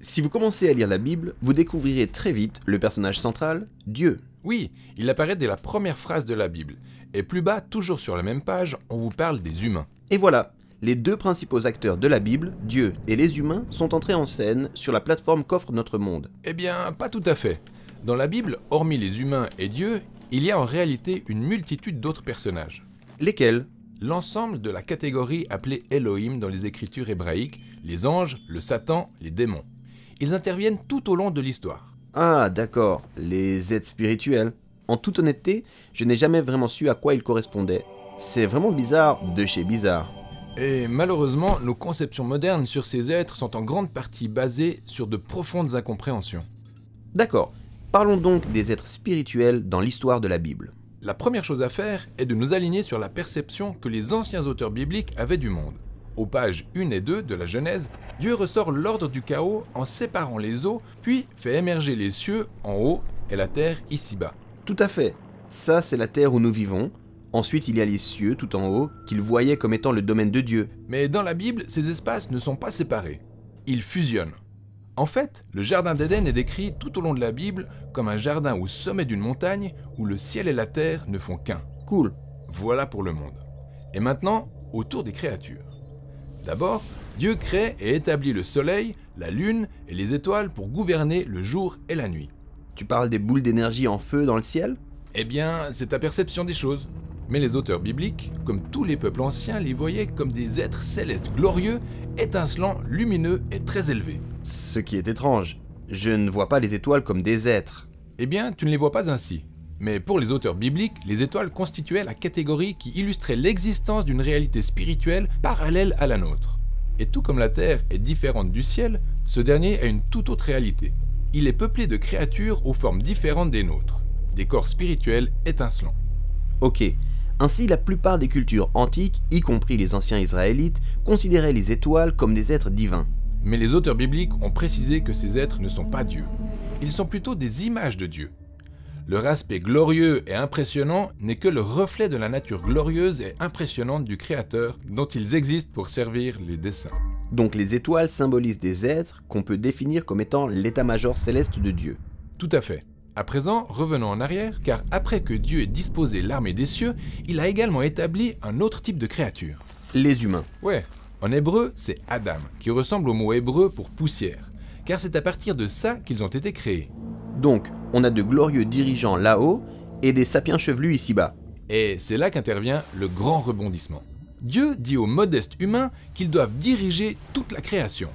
Si vous commencez à lire la Bible, vous découvrirez très vite le personnage central, Dieu. Oui, il apparaît dès la première phrase de la Bible. Et plus bas, toujours sur la même page, on vous parle des humains. Et voilà, les deux principaux acteurs de la Bible, Dieu et les humains, sont entrés en scène sur la plateforme qu'offre notre monde. Eh bien, pas tout à fait. Dans la Bible, hormis les humains et Dieu, il y a en réalité une multitude d'autres personnages. Lesquels? L'ensemble de la catégorie appelée Elohim dans les écritures hébraïques, les anges, le Satan, les démons. Ils interviennent tout au long de l'histoire. Ah, d'accord, les êtres spirituels. En toute honnêteté, je n'ai jamais vraiment su à quoi ils correspondaient. C'est vraiment bizarre de chez bizarre. Et malheureusement, nos conceptions modernes sur ces êtres sont en grande partie basées sur de profondes incompréhensions. D'accord, parlons donc des êtres spirituels dans l'histoire de la Bible. La première chose à faire est de nous aligner sur la perception que les anciens auteurs bibliques avaient du monde. Aux pages 1 et 2 de la Genèse, Dieu ressort l'ordre du chaos en séparant les eaux, puis fait émerger les cieux en haut et la terre ici-bas. Tout à fait. Ça, c'est la terre où nous vivons. Ensuite, il y a les cieux tout en haut, qu'il voyait comme étant le domaine de Dieu. Mais dans la Bible, ces espaces ne sont pas séparés. Ils fusionnent. En fait, le jardin d'Éden est décrit tout au long de la Bible comme un jardin au sommet d'une montagne où le ciel et la terre ne font qu'un. Cool. Voilà pour le monde. Et maintenant, autour des créatures. D'abord, Dieu crée et établit le soleil, la lune et les étoiles pour gouverner le jour et la nuit. Tu parles des boules d'énergie en feu dans le ciel? Eh bien, c'est ta perception des choses. Mais les auteurs bibliques, comme tous les peuples anciens, les voyaient comme des êtres célestes glorieux, étincelants, lumineux et très élevés. Ce qui est étrange. Je ne vois pas les étoiles comme des êtres. Eh bien, tu ne les vois pas ainsi. Mais pour les auteurs bibliques, les étoiles constituaient la catégorie qui illustrait l'existence d'une réalité spirituelle parallèle à la nôtre. Et tout comme la Terre est différente du ciel, ce dernier a une toute autre réalité. Il est peuplé de créatures aux formes différentes des nôtres, des corps spirituels étincelants. Ok. Ainsi, la plupart des cultures antiques, y compris les anciens Israélites, considéraient les étoiles comme des êtres divins. Mais les auteurs bibliques ont précisé que ces êtres ne sont pas Dieu. Ils sont plutôt des images de Dieu. Leur aspect glorieux et impressionnant n'est que le reflet de la nature glorieuse et impressionnante du Créateur dont ils existent pour servir les desseins. Donc les étoiles symbolisent des êtres qu'on peut définir comme étant l'état-major céleste de Dieu. Tout à fait. À présent, revenons en arrière, car après que Dieu ait disposé l'armée des cieux, il a également établi un autre type de créature. Les humains. Ouais, en hébreu, c'est Adam, qui ressemble au mot hébreu pour poussière, car c'est à partir de ça qu'ils ont été créés. Donc, on a de glorieux dirigeants là-haut et des sapiens chevelus ici-bas. Et c'est là qu'intervient le grand rebondissement. Dieu dit aux modestes humains qu'ils doivent diriger toute la création.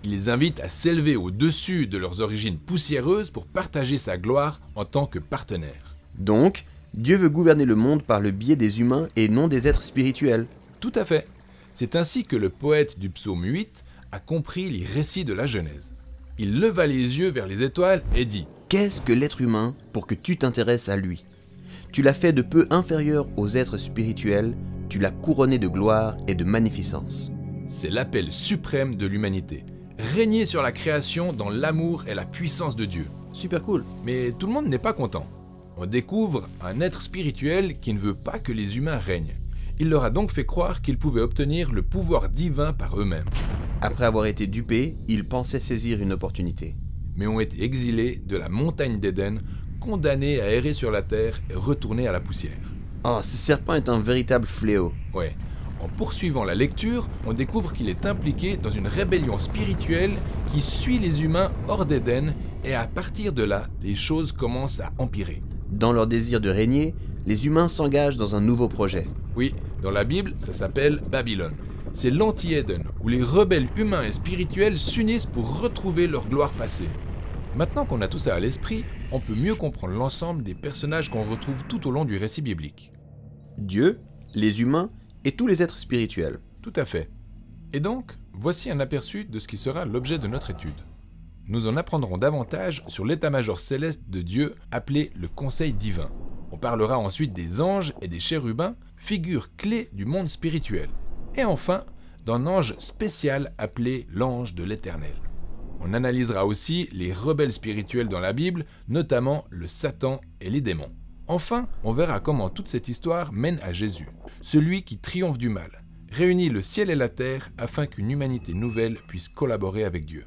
Il les invite à s'élever au-dessus de leurs origines poussiéreuses pour partager sa gloire en tant que partenaires. Donc, Dieu veut gouverner le monde par le biais des humains et non des êtres spirituels. Tout à fait. C'est ainsi que le poète du psaume 8 a compris les récits de la Genèse. Il leva les yeux vers les étoiles et dit « Qu'est-ce que l'être humain pour que tu t'intéresses à lui? Tu l'as fait de peu inférieur aux êtres spirituels, tu l'as couronné de gloire et de magnificence. » C'est l'appel suprême de l'humanité. Régner sur la création dans l'amour et la puissance de Dieu. Super cool. Mais tout le monde n'est pas content. On découvre un être spirituel qui ne veut pas que les humains règnent. Il leur a donc fait croire qu'ils pouvaient obtenir le pouvoir divin par eux-mêmes. Après avoir été dupés, ils pensaient saisir une opportunité. Mais ont été exilés de la montagne d'Éden, condamnés à errer sur la terre et retournés à la poussière. Oh, ce serpent est un véritable fléau. Ouais. En poursuivant la lecture, on découvre qu'il est impliqué dans une rébellion spirituelle qui suit les humains hors d'Éden et à partir de là, les choses commencent à empirer. Dans leur désir de régner, les humains s'engagent dans un nouveau projet. Oui, dans la Bible, ça s'appelle Babylone. C'est l'anti-Éden, où les rebelles humains et spirituels s'unissent pour retrouver leur gloire passée. Maintenant qu'on a tout ça à l'esprit, on peut mieux comprendre l'ensemble des personnages qu'on retrouve tout au long du récit biblique. Dieu, les humains et tous les êtres spirituels. Tout à fait. Et donc, voici un aperçu de ce qui sera l'objet de notre étude. Nous en apprendrons davantage sur l'état-major céleste de Dieu appelé le Conseil divin. On parlera ensuite des anges et des chérubins, figures clés du monde spirituel. Et enfin, d'un ange spécial appelé l'ange de l'Éternel. On analysera aussi les rebelles spirituels dans la Bible, notamment le Satan et les démons. Enfin, on verra comment toute cette histoire mène à Jésus, celui qui triomphe du mal, réunit le ciel et la terre afin qu'une humanité nouvelle puisse collaborer avec Dieu.